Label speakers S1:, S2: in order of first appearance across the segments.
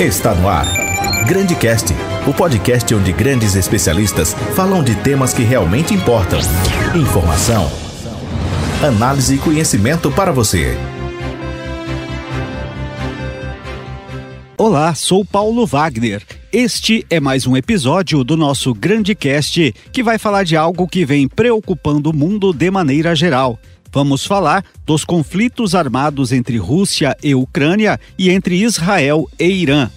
S1: Está no ar. GrandeCast, o podcast onde grandes especialistas falam de temas que realmente importam. Informação, análise e conhecimento para você.
S2: Olá, sou Paulo Wagner. Este é mais um episódio do nosso GrandeCast, que vai falar de algo que vem preocupando o mundo de maneira geral. Vamos falar dos conflitos armados entre Rússia e Ucrânia e entre Israel e Irã.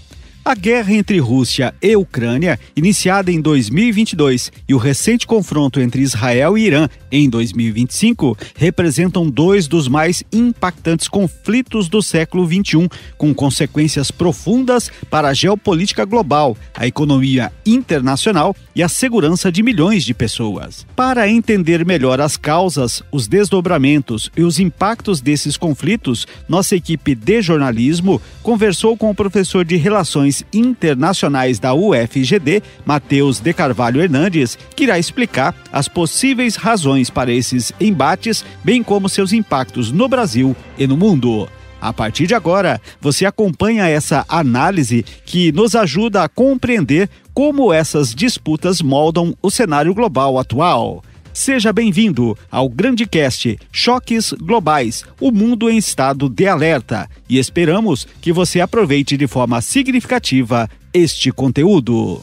S2: A guerra entre Rússia e Ucrânia, iniciada em 2022, e o recente confronto entre Israel e Irã em 2025, representam dois dos mais impactantes conflitos do século XXI, com consequências profundas para a geopolítica global, a economia internacional e a segurança de milhões de pessoas. Para entender melhor as causas, os desdobramentos e os impactos desses conflitos, nossa equipe de jornalismo conversou com o professor de Relações Internacionais da UFGD, Matheus de Carvalho Hernandes, que irá explicar as possíveis razões para esses embates, bem como seus impactos no Brasil e no mundo. A partir de agora, você acompanha essa análise que nos ajuda a compreender como essas disputas moldam o cenário global atual. Seja bem-vindo ao GrandeCast Choques Globais, o mundo em estado de alerta, e esperamos que você aproveite de forma significativa este conteúdo.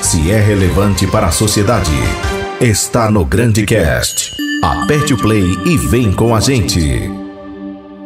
S1: Se é relevante para a sociedade, está no GrandeCast. Aperte o play e vem com a gente.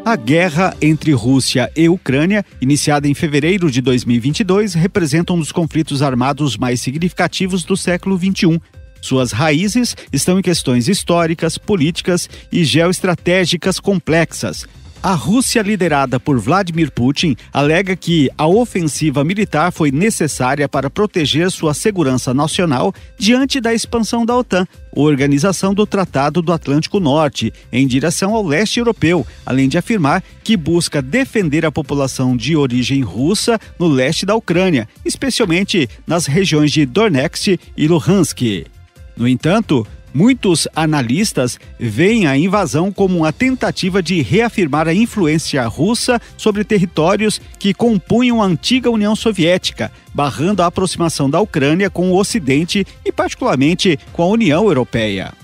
S2: A guerra entre Rússia e Ucrânia, iniciada em fevereiro de 2022, representa um dos conflitos armados mais significativos do século XXI. Suas raízes estão em questões históricas, políticas e geoestratégicas complexas. A Rússia, liderada por Vladimir Putin, alega que a ofensiva militar foi necessária para proteger sua segurança nacional diante da expansão da OTAN, Organização do Tratado do Atlântico Norte, em direção ao leste europeu, além de afirmar que busca defender a população de origem russa no leste da Ucrânia, especialmente nas regiões de Donetsk e Luhansk. No entanto, muitos analistas veem a invasão como uma tentativa de reafirmar a influência russa sobre territórios que compunham a antiga União Soviética, barrando a aproximação da Ucrânia com o Ocidente e, particularmente, com a União Europeia.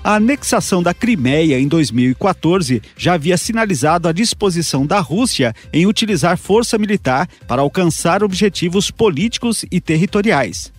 S2: A anexação da Crimeia em 2014 já havia sinalizado a disposição da Rússia em utilizar força militar para alcançar objetivos políticos e territoriais.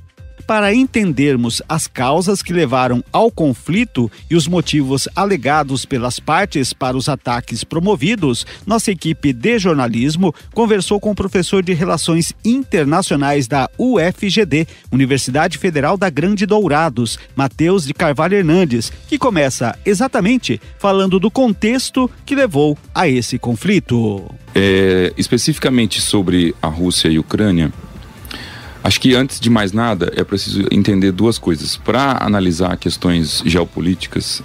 S2: Para entendermos as causas que levaram ao conflito e os motivos alegados pelas partes para os ataques promovidos, nossa equipe de jornalismo conversou com o professor de Relações Internacionais da UFGD, Universidade Federal da Grande Dourados, Matheus de Carvalho Hernandes, que começa exatamente falando do contexto que levou a esse conflito.
S3: Especificamente sobre a Rússia e a Ucrânia, acho que antes de mais nada é preciso entender duas coisas. Para analisar questões geopolíticas,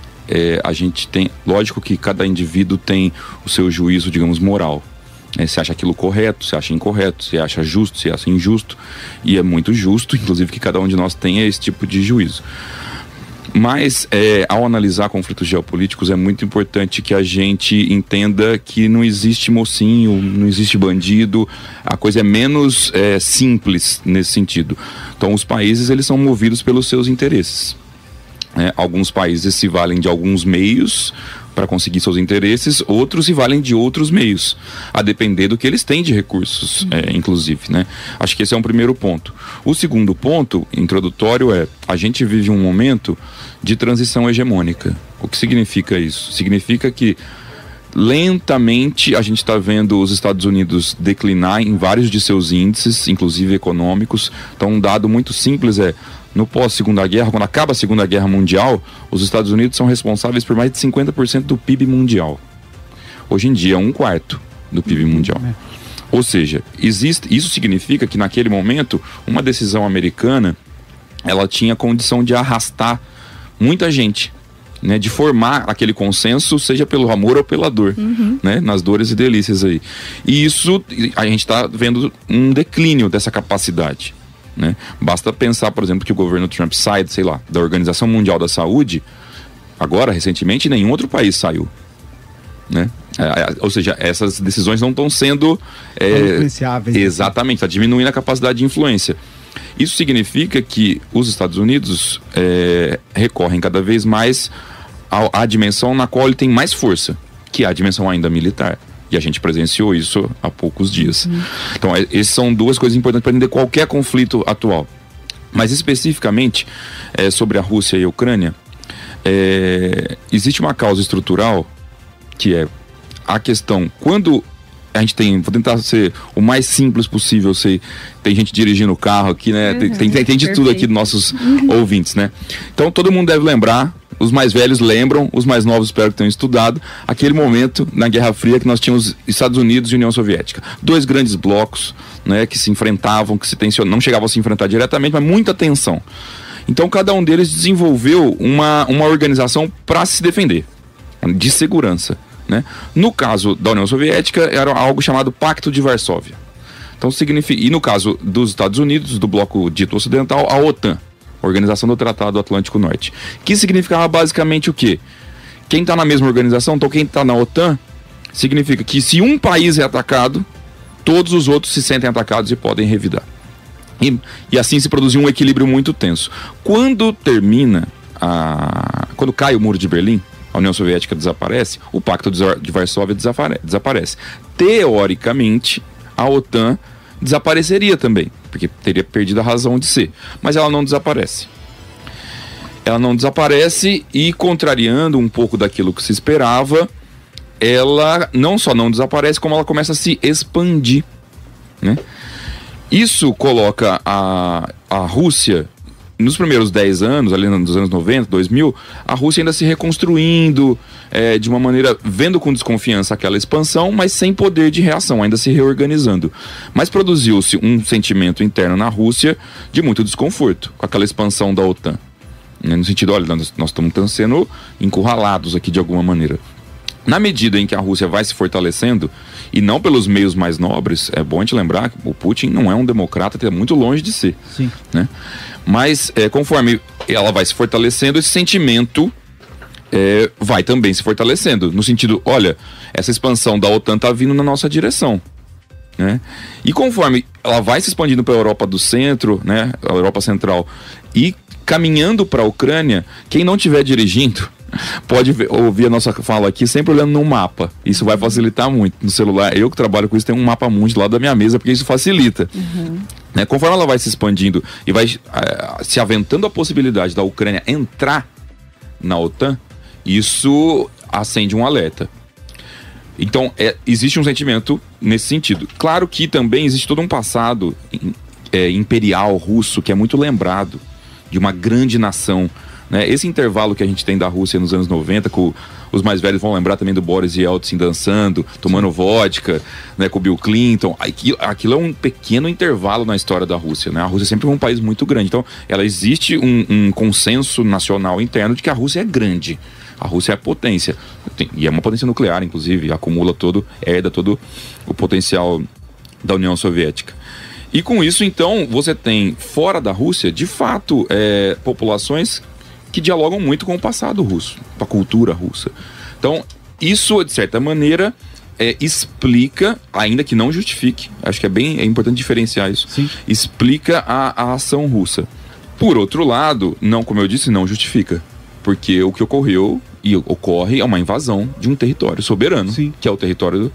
S3: a gente tem, lógico que cada indivíduo tem o seu juízo, digamos, moral. Você acha aquilo correto, você acha incorreto, você acha justo, você acha injusto, e é muito justo, inclusive, que cada um de nós tenha esse tipo de juízo. Mas, ao analisar conflitos geopolíticos, é muito importante que a gente entenda que não existe mocinho, não existe bandido, a coisa é menos simples nesse sentido. Então, os países, eles são movidos pelos seus interesses. Alguns países se valem de alguns meios para conseguir seus interesses, outros se valem de outros meios, a depender do que eles têm de recursos, inclusive, né? Acho que esse é um primeiro ponto. O segundo ponto, introdutório, a gente vive um momento de transição hegemônica. O que significa isso? Significa que lentamente a gente está vendo os Estados Unidos declinar em vários de seus índices, inclusive econômicos. Então, um dado muito simples no pós-Segunda Guerra, quando acaba a Segunda Guerra Mundial, os Estados Unidos são responsáveis por mais de 50% do PIB mundial. Hoje em dia é 1/4 do PIB mundial. Ou seja, isso significa que naquele momento, uma decisão americana, ela tinha condição de arrastar muita gente, né, de formar aquele consenso, seja pelo amor ou pela dor, né, nas dores e delícias aí. E isso, a gente está vendo um declínio dessa capacidade. Né? Basta pensar, por exemplo, que o governo Trump sai, da Organização Mundial da Saúde, agora, recentemente, nenhum outro país saiu. Né? Ou seja, essas decisões não estão sendo
S2: influenciáveis.
S3: Exatamente, está diminuindo a capacidade de influência. Isso significa que os Estados Unidos recorrem cada vez mais à dimensão na qual ele tem mais força, que é a dimensão ainda militar. E a gente presenciou isso há poucos dias. Então, essas são duas coisas importantes para entender qualquer conflito atual. Mas especificamente sobre a Rússia e a Ucrânia, existe uma causa estrutural que é a questão, quando a gente vou tentar ser o mais simples possível, tem gente dirigindo o carro aqui, né? Tem de tudo aqui dos nossos ouvintes, né? Então todo mundo deve lembrar, os mais velhos lembram, os mais novos espero que tenham estudado, aquele momento na Guerra Fria que nós tínhamos Estados Unidos e União Soviética. Dois grandes blocos, né, que se enfrentavam, que se tensionavam, não chegavam a se enfrentar diretamente, mas muita tensão. Então cada um deles desenvolveu uma organização para se defender, de segurança. Né? No caso da União Soviética, era algo chamado Pacto de Varsóvia. Então, e no caso dos Estados Unidos, do bloco dito ocidental, a OTAN, Organização do Tratado Atlântico Norte. Que significava basicamente o quê? Quem está na mesma organização, então quem está na OTAN, significa que se um país é atacado, todos os outros se sentem atacados e podem revidar. E assim se produziu um equilíbrio muito tenso. Quando cai o Muro de Berlim, a União Soviética desaparece, o Pacto de Varsóvia desaparece. Teoricamente, a OTAN desapareceria também, porque teria perdido a razão de ser. Mas ela não desaparece. Ela não desaparece e, contrariando um pouco daquilo que se esperava, ela não só não desaparece, como ela começa a se expandir. Né? Isso coloca a Rússia... Nos primeiros 10 anos, ali nos anos 90, 2000, a Rússia ainda se reconstruindo, de uma maneira, vendo com desconfiança aquela expansão, mas sem poder de reação, ainda se reorganizando. Mas produziu-se um sentimento interno na Rússia de muito desconforto com aquela expansão da OTAN. No sentido, olha, nós estamos sendo encurralados aqui de alguma maneira. Na medida em que a Rússia vai se fortalecendo, e não pelos meios mais nobres, é bom a gente lembrar que o Putin não é um democrata, está muito longe de ser.
S2: Sim.
S3: Né? Mas conforme ela vai se fortalecendo, esse sentimento vai também se fortalecendo. No sentido, olha, essa expansão da OTAN está vindo na nossa direção. Né? E conforme ela vai se expandindo para a Europa do Centro, né, a Europa Central, e caminhando para a Ucrânia, quem não estiver dirigindo pode ouvir a nossa fala aqui sempre olhando no mapa. Isso vai facilitar muito no celular. Eu que trabalho com isso, tenho um mapa mundi do lado da minha mesa, porque isso facilita. Né? Conforme ela vai se expandindo e vai se aventando a possibilidade da Ucrânia entrar na OTAN, isso acende um alerta. Então, existe um sentimento nesse sentido. Claro que também existe todo um passado imperial russo que é muito lembrado de uma grande nação. Né? Esse intervalo que a gente tem da Rússia nos anos 90, os mais velhos vão lembrar também do Boris Yeltsin dançando, tomando vodka, né, com o Bill Clinton. Aquilo é um pequeno intervalo na história da Rússia. Né? A Rússia sempre foi um país muito grande. Então, existe um consenso nacional interno de que a Rússia é grande. A Rússia é potência. E é uma potência nuclear, inclusive, herda todo o potencial da União Soviética. E com isso, então, você tem, fora da Rússia, de fato, populações que dialogam muito com o passado russo, com a cultura russa. Então, isso, de certa maneira, explica, ainda que não justifique, acho que é importante diferenciar isso,
S2: Sim.
S3: Explica a ação russa. Por outro lado, não, como eu disse, não justifica, porque o que ocorreu e ocorre é uma invasão de um território soberano, Sim. que é o território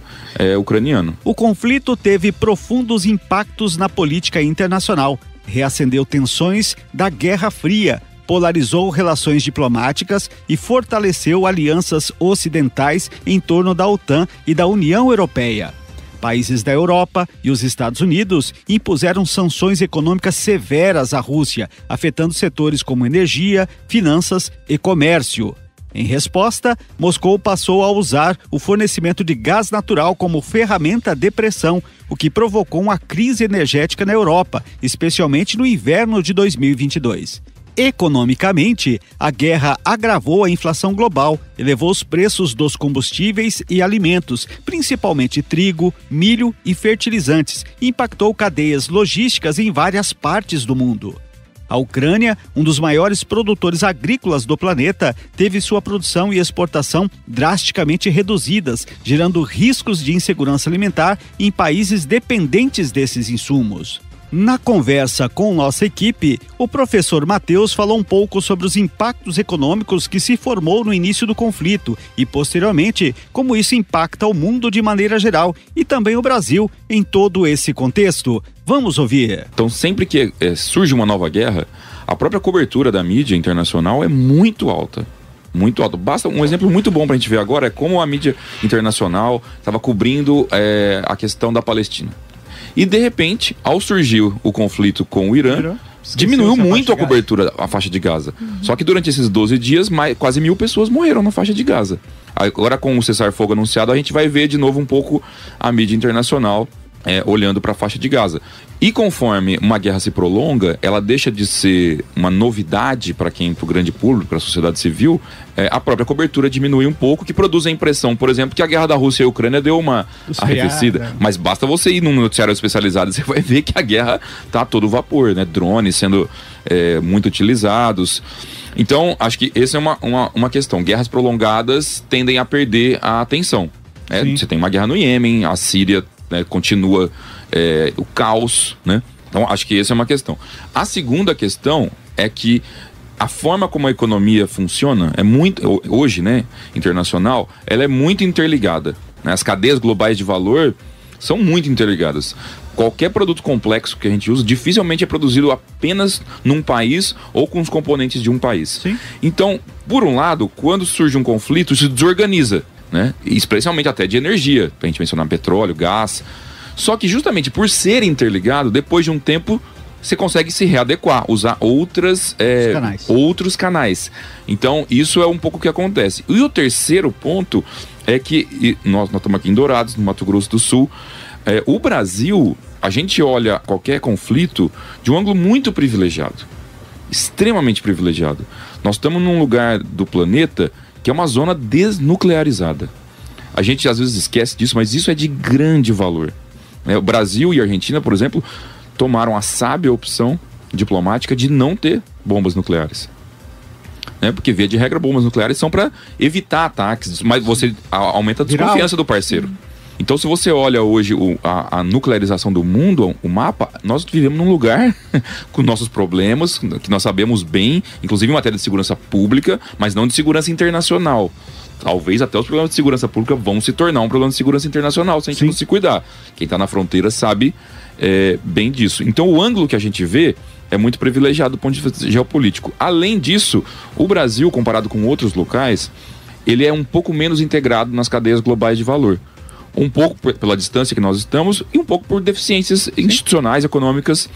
S3: ucraniano.
S2: O conflito teve profundos impactos na política internacional, reacendeu tensões da Guerra Fria, polarizou relações diplomáticas e fortaleceu alianças ocidentais em torno da OTAN e da União Europeia. Países da Europa e os Estados Unidos impuseram sanções econômicas severas à Rússia, afetando setores como energia, finanças e comércio. Em resposta, Moscou passou a usar o fornecimento de gás natural como ferramenta de pressão, o que provocou uma crise energética na Europa, especialmente no inverno de 2022. Economicamente, a guerra agravou a inflação global, elevou os preços dos combustíveis e alimentos, principalmente trigo, milho e fertilizantes, e impactou cadeias logísticas em várias partes do mundo. A Ucrânia, um dos maiores produtores agrícolas do planeta, teve sua produção e exportação drasticamente reduzidas, gerando riscos de insegurança alimentar em países dependentes desses insumos. Na conversa com nossa equipe, o professor Matheus falou um pouco sobre os impactos econômicos que se formou no início do conflito e, posteriormente, como isso impacta o mundo de maneira geral e também o Brasil em todo esse contexto. Vamos ouvir.
S3: Então, sempre que surge uma nova guerra, a própria cobertura da mídia internacional é muito alta. Muito alto. Basta um exemplo muito bom para a gente ver agora é como a mídia internacional estava cobrindo a questão da Palestina. E de repente, ao surgir o conflito com o Irã, diminuiu muito a cobertura da faixa de Gaza. Só que durante esses 12 dias, quase 1.000 pessoas morreram na faixa de Gaza. Agora, com o cessar-fogo anunciado, a gente vai ver de novo um pouco a mídia internacional olhando para a faixa de Gaza. E conforme uma guerra se prolonga, ela deixa de ser uma novidade para o grande público, para a sociedade civil, a própria cobertura diminui um pouco, que produz a impressão, por exemplo, que a guerra da Rússia e a Ucrânia deu uma arrefecida. Mas basta você ir num noticiário especializado, você vai ver que a guerra está a todo vapor, né? Drones sendo muito utilizados. Então, acho que essa é uma questão. Guerras prolongadas tendem a perder a atenção. Você tem uma guerra no Iêmen, a Síria continua o caos, né? Então acho que essa é uma questão. A segunda questão é que a forma como a economia funciona é muito, hoje, né, internacional, ela é muito interligada, né? As cadeias globais de valor são muito interligadas. Qualquer produto complexo que a gente usa dificilmente é produzido apenas num país ou com os componentes de um país. Sim. Então, por um lado, quando surge um conflito, isso desorganiza, né? Especialmente até de energia, pra gente mencionar petróleo, gás. Só que justamente por ser interligado, depois de um tempo, você consegue se readequar, usar outros canais. Então, isso é um pouco o que acontece. E o terceiro ponto é que, nós estamos aqui em Dourados, no Mato Grosso do Sul, o Brasil, a gente olha qualquer conflito de um ângulo muito privilegiado, extremamente privilegiado. Nós estamos num lugar do planeta que é uma zona desnuclearizada. A gente às vezes esquece disso, mas isso é de grande valor. O Brasil e a Argentina, por exemplo, tomaram a sábia opção diplomática de não ter bombas nucleares. Porque, via de regra, bombas nucleares são para evitar ataques, mas você aumenta a desconfiança do parceiro. Então, se você olha hoje a nuclearização do mundo, o mapa, nós vivemos num lugar com nossos problemas, que nós sabemos bem, inclusive em matéria de segurança pública, mas não de segurança internacional. Talvez até os problemas de segurança pública vão se tornar um problema de segurança internacional se a gente não se cuidar. Quem está na fronteira sabe bem disso. Então, o ângulo que a gente vê é muito privilegiado do ponto de vista geopolítico. Além disso, o Brasil, comparado com outros locais, ele é um pouco menos integrado nas cadeias globais de valor. Um pouco pela distância que nós estamos e um pouco por deficiências institucionais, econômicas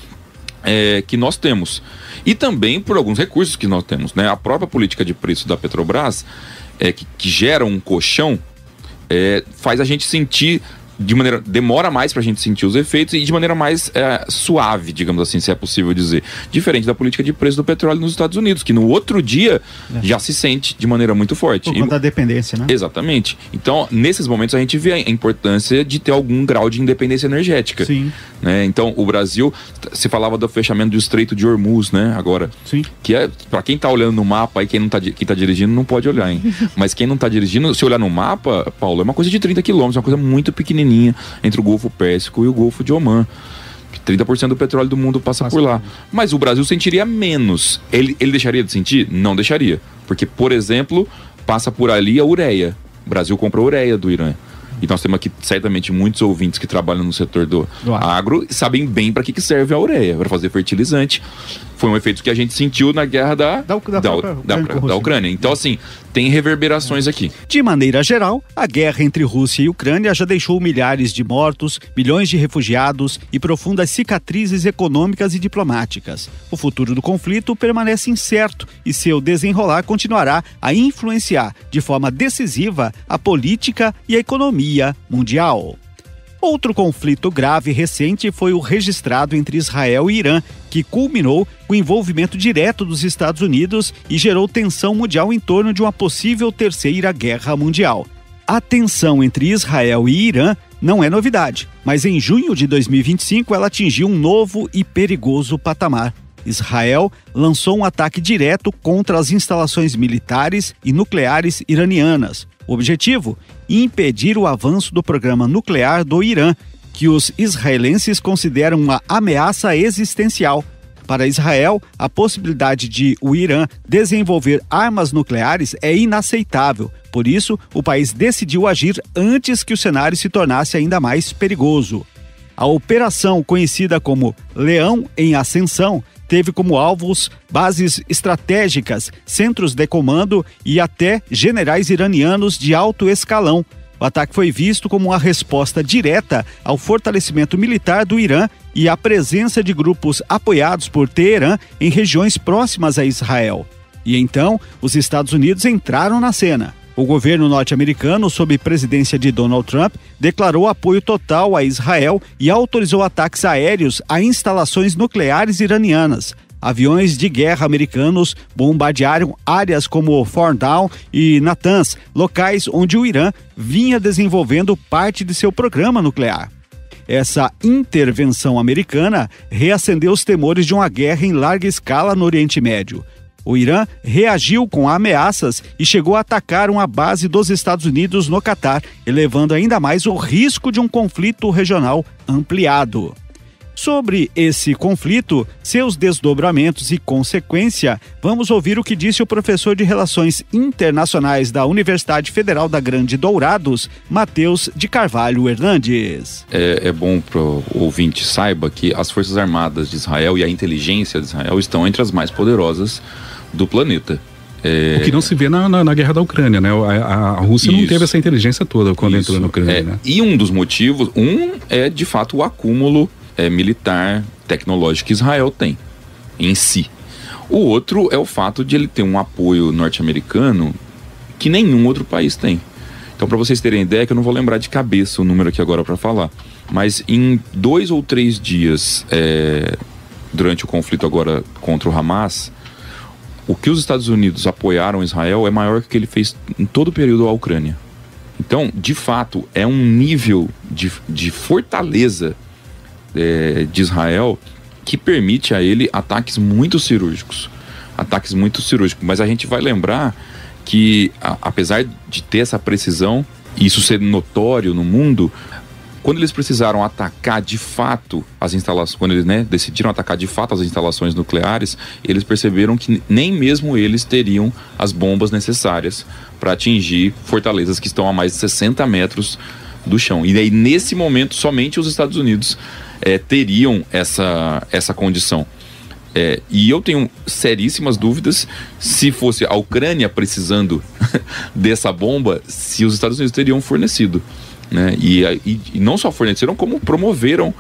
S3: que nós temos. E também por alguns recursos que nós temos, né? A própria política de preço da Petrobras, que gera um colchão, faz a gente sentir demora mais pra gente sentir os efeitos e de maneira mais suave, digamos assim, se é possível dizer. Diferente da política de preço do petróleo nos Estados Unidos, que no outro dia já se sente de maneira muito forte.
S2: Por conta da dependência, né?
S3: Exatamente. Então, nesses momentos a gente vê a importância de ter algum grau de independência energética.
S2: Sim.
S3: Né? Então, o Brasil, se falava do fechamento do Estreito de Hormuz, né? Agora. Sim. Que pra quem tá olhando no mapa aí, quem tá dirigindo não pode olhar, hein? Mas quem não tá dirigindo, se olhar no mapa, Paulo, é uma coisa de 30 quilômetros, é uma coisa muito pequenininha entre o Golfo Pérsico e o Golfo de Omã. 30% do petróleo do mundo passa por lá. Mas o Brasil sentiria menos. Ele deixaria de sentir? Não deixaria. Porque, por exemplo, passa por ali a ureia. O Brasil compra ureia do Irã. E nós temos aqui, certamente, muitos ouvintes que trabalham no setor do agro e sabem bem para que serve a ureia, para fazer fertilizante. Foi um efeito que a gente sentiu na guerra da Ucrânia. Então, assim, tem reverberações aqui.
S2: De maneira geral, a guerra entre Rússia e Ucrânia já deixou milhares de mortos, milhões de refugiados e profundas cicatrizes econômicas e diplomáticas. O futuro do conflito permanece incerto e seu desenrolar continuará a influenciar de forma decisiva a política e a economia mundial. Outro conflito grave recente foi o registrado entre Israel e Irã, que culminou com o envolvimento direto dos Estados Unidos e gerou tensão mundial em torno de uma possível terceira guerra mundial. A tensão entre Israel e Irã não é novidade, mas em junho de 2025 ela atingiu um novo e perigoso patamar. Israel lançou um ataque direto contra as instalações militares e nucleares iranianas. O objetivo? Impedir o avanço do programa nuclear do Irã, que os israelenses consideram uma ameaça existencial. Para Israel, a possibilidade de o Irã desenvolver armas nucleares é inaceitável. Por isso, o país decidiu agir antes que o cenário se tornasse ainda mais perigoso. A operação, conhecida como Leão em Ascensão, teve como alvos bases estratégicas, centros de comando e até generais iranianos de alto escalão. O ataque foi visto como uma resposta direta ao fortalecimento militar do Irã e à presença de grupos apoiados por Teherã em regiões próximas a Israel. E então, os Estados Unidos entraram na cena. O governo norte-americano, sob presidência de Donald Trump, declarou apoio total a Israel e autorizou ataques aéreos a instalações nucleares iranianas. Aviões de guerra americanos bombardearam áreas como Fordow e Natanz, locais onde o Irã vinha desenvolvendo parte de seu programa nuclear. Essa intervenção americana reacendeu os temores de uma guerra em larga escala no Oriente Médio. O Irã reagiu com ameaças e chegou a atacar uma base dos Estados Unidos no Catar, elevando ainda mais o risco de um conflito regional ampliado. Sobre esse conflito, seus desdobramentos e consequência, vamos ouvir o que disse o professor de Relações Internacionais da Universidade Federal da Grande Dourados, Matheus de Carvalho Hernandes.
S3: É bom para o ouvinte saiba que as Forças Armadas de Israel e a inteligência de Israel estão entre as mais poderosas do planeta.
S4: O que não se vê na guerra da Ucrânia, né? A Rússia não teve essa inteligência toda quando entrou na Ucrânia. Né?
S3: E um dos motivos, é de fato o acúmulo militar, tecnológico que Israel tem em si. O outro é o fato de ele ter um apoio norte-americano que nenhum outro país tem. Então, para vocês terem ideia, que eu não vou lembrar de cabeça o número aqui agora para falar, mas em 2 ou 3 dias durante o conflito agora contra o Hamas, o que os Estados Unidos apoiaram Israel é maior que o que ele fez em todo o período à Ucrânia. Então, de fato, é um nível de fortaleza de Israel que permite a ele ataques muito cirúrgicos. Mas a gente vai lembrar que, apesar de ter essa precisão, e isso ser notório no mundo, quando eles precisaram atacar de fato as instalações, quando eles decidiram atacar de fato as instalações nucleares, eles perceberam que nem mesmo eles teriam as bombas necessárias para atingir fortalezas que estão a mais de 60 metros do chão. E aí, nesse momento, somente os Estados Unidos teriam essa condição. E eu tenho seríssimas dúvidas se fosse a Ucrânia precisando dessa bomba, se os Estados Unidos teriam fornecido. Né? E não só forneceram, como promoveram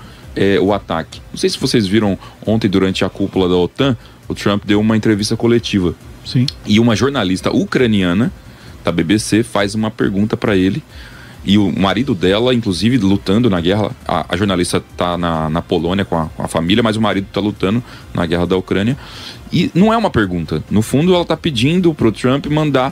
S3: o ataque. Não sei se vocês viram ontem, durante a cúpula da OTAN, o Trump deu uma entrevista coletiva.
S4: Sim.
S3: E uma jornalista ucraniana da BBC faz uma pergunta para ele. E o marido dela, inclusive, lutando na guerra. A jornalista está na Polônia com a família, mas o marido está lutando na guerra da Ucrânia. E não é uma pergunta. No fundo, ela está pedindo para o Trump mandar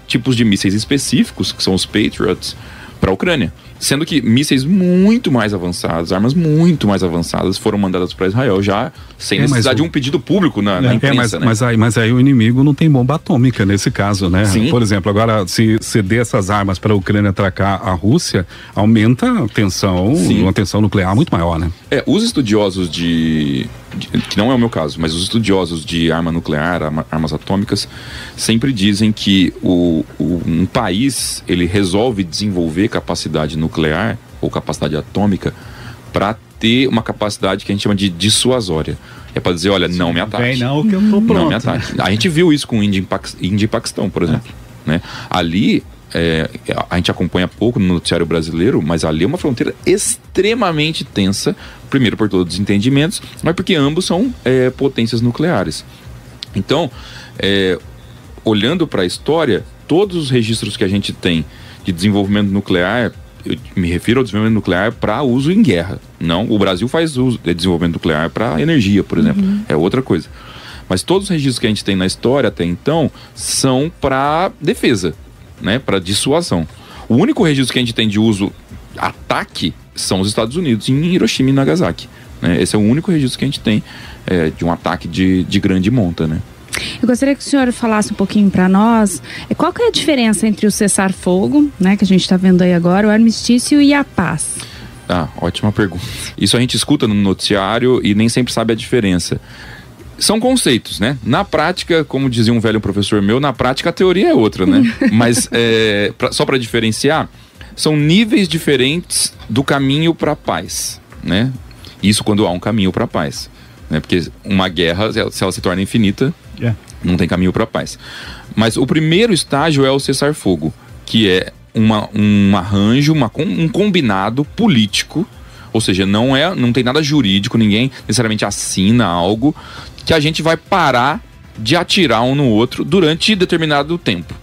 S3: tipos de mísseis específicos, que são os Patriots, para a Ucrânia. Sendo que mísseis muito mais avançados, armas muito mais avançadas foram mandadas para Israel já sem necessidade de um pedido público na imprensa.
S4: Mas aí o inimigo não tem bomba atômica nesse caso, né?
S3: Sim.
S4: Por exemplo, agora se ceder essas armas para a Ucrânia atacar a Rússia, aumenta a tensão, uma tensão nuclear muito maior, né?
S3: Os estudiosos que não é o meu caso, mas os estudiosos de arma nuclear, armas atômicas, sempre dizem que um país, ele resolve desenvolver capacidade nuclear ou capacidade atômica para ter uma capacidade que a gente chama de dissuasória. É para dizer, olha, não me ataque.
S2: Não, que eu tô pronto.
S3: Não me ataque. A gente viu isso com Índia e Paquistão, por exemplo. Né? Ali, a gente acompanha pouco no noticiário brasileiro, mas ali é uma fronteira extremamente tensa, primeiro por todos os entendimentos, mas porque ambos são potências nucleares. Então, olhando para a história, todos os registros que a gente tem de desenvolvimento nuclear, eu me refiro ao desenvolvimento nuclear para uso em guerra. Não, o Brasil faz uso de desenvolvimento nuclear para energia, por exemplo. É outra coisa. Mas todos os registros que a gente tem na história até então são para defesa, né, para dissuasão. O único registro que a gente tem de uso ataque são os Estados Unidos, em Hiroshima e Nagasaki. Né? Esse é o único registro que a gente tem de um ataque de grande monta, né?
S5: Eu gostaria que o senhor falasse um pouquinho para nós qual que é a diferença entre o cessar-fogo, né, que a gente está vendo aí agora, o armistício e a paz.
S3: Ótima pergunta. Isso a gente escuta no noticiário e nem sempre sabe a diferença. São conceitos, né? Na prática, como dizia um velho professor meu, na prática a teoria é outra, né? Mas só para diferenciar, são níveis diferentes do caminho para a paz, né? Isso quando há um caminho para a paz, né? Porque uma guerra, se ela se torna infinita, não tem caminho para a paz. Mas o primeiro estágio é o cessar-fogo, que é um arranjo, um combinado político, ou seja, não tem nada jurídico, ninguém necessariamente assina algo, que a gente vai parar de atirar um no outro durante determinado tempo.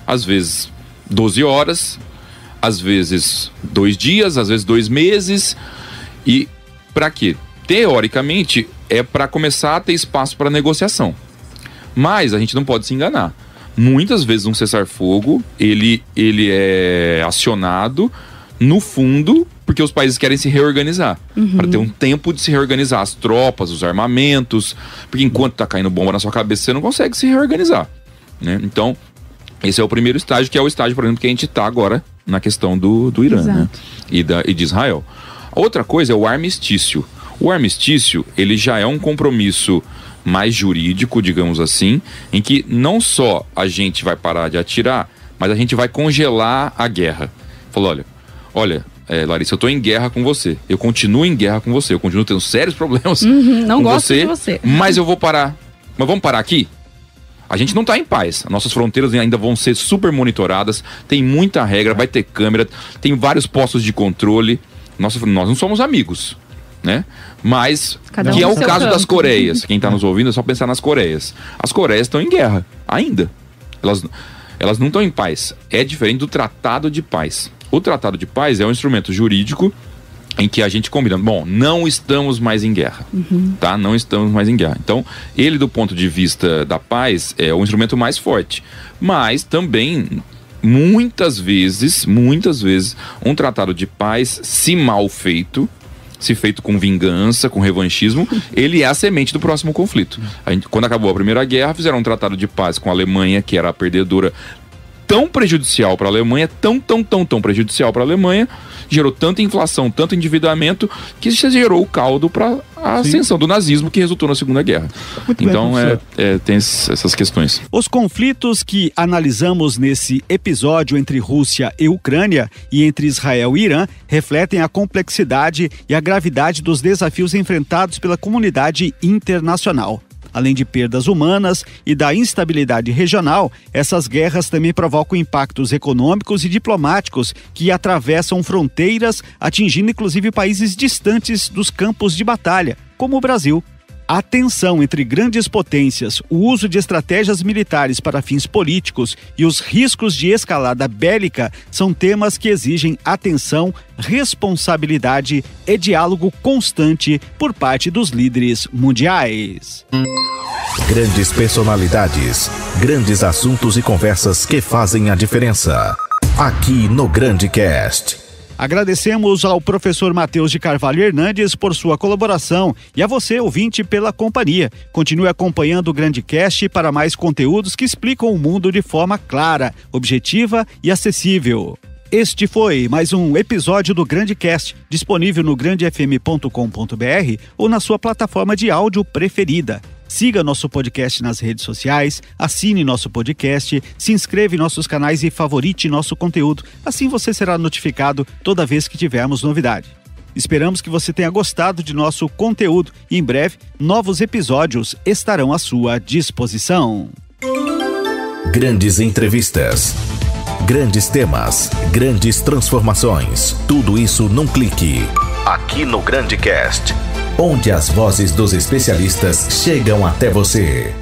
S3: Às vezes 12 horas, às vezes 2 dias, às vezes 2 meses. E para quê? Teoricamente é para começar a ter espaço para negociação. Mas a gente não pode se enganar. Muitas vezes um cessar-fogo, ele é acionado no fundo porque os países querem se reorganizar, para ter um tempo de se reorganizar, as tropas, os armamentos, porque enquanto tá caindo bomba na sua cabeça, você não consegue se reorganizar, né? Então, esse é o primeiro estágio, que é o estágio, por exemplo, que a gente tá agora na questão do Irã, né? E de Israel. A outra coisa é o armistício. O armistício, ele já é um compromisso mais jurídico, digamos assim, em que não só a gente vai parar de atirar, mas a gente vai congelar a guerra. Falou, olha, Larissa, eu tô em guerra com você, eu continuo em guerra com você, eu continuo tendo sérios problemas
S5: não gosto de você,
S3: mas eu vou parar. Mas vamos parar aqui? A gente não tá em paz, as nossas fronteiras ainda vão ser super monitoradas, tem muita regra, vai ter câmera, tem vários postos de controle. Nós não somos amigos, né? Mas, que é o caso das Coreias. Quem tá nos ouvindo é só pensar nas Coreias. As Coreias estão em guerra, ainda. Elas não estão em paz. É diferente do Tratado de Paz. O Tratado de Paz é um instrumento jurídico em que a gente combina, não estamos mais em guerra, tá? Não estamos mais em guerra. Então, ele, do ponto de vista da paz, é o instrumento mais forte. Mas também, muitas vezes, um tratado de paz, se mal feito, se feito com vingança, com revanchismo, ele é a semente do próximo conflito. Quando acabou a Primeira Guerra, fizeram um tratado de paz com a Alemanha, que era a perdedora, tão prejudicial para a Alemanha, tão prejudicial para a Alemanha, gerou tanta inflação, tanto endividamento, que gerou o caldo para a ascensão do nazismo, que resultou na Segunda Guerra. Então, tem essas questões.
S2: Os conflitos que analisamos nesse episódio entre Rússia e Ucrânia e entre Israel e Irã refletem a complexidade e a gravidade dos desafios enfrentados pela comunidade internacional. Além de perdas humanas e da instabilidade regional, essas guerras também provocam impactos econômicos e diplomáticos que atravessam fronteiras, atingindo inclusive países distantes dos campos de batalha, como o Brasil. A tensão entre grandes potências, o uso de estratégias militares para fins políticos e os riscos de escalada bélica são temas que exigem atenção, responsabilidade e diálogo constante por parte dos líderes mundiais.
S1: Grandes personalidades, grandes assuntos e conversas que fazem a diferença. Aqui no GrandeCast.
S2: Agradecemos ao professor Matheus de Carvalho Hernandes por sua colaboração e a você, ouvinte, pela companhia. Continue acompanhando o GrandeCast para mais conteúdos que explicam o mundo de forma clara, objetiva e acessível. Este foi mais um episódio do GrandeCast, disponível no grandefm.com.br ou na sua plataforma de áudio preferida. Siga nosso podcast nas redes sociais, assine nosso podcast, se inscreva em nossos canais e favorite nosso conteúdo. Assim você será notificado toda vez que tivermos novidade. Esperamos que você tenha gostado de nosso conteúdo e em breve novos episódios estarão à sua disposição.
S1: Grandes entrevistas, grandes temas, grandes transformações. Tudo isso num clique. Aqui no GrandeCast, onde as vozes dos especialistas chegam até você.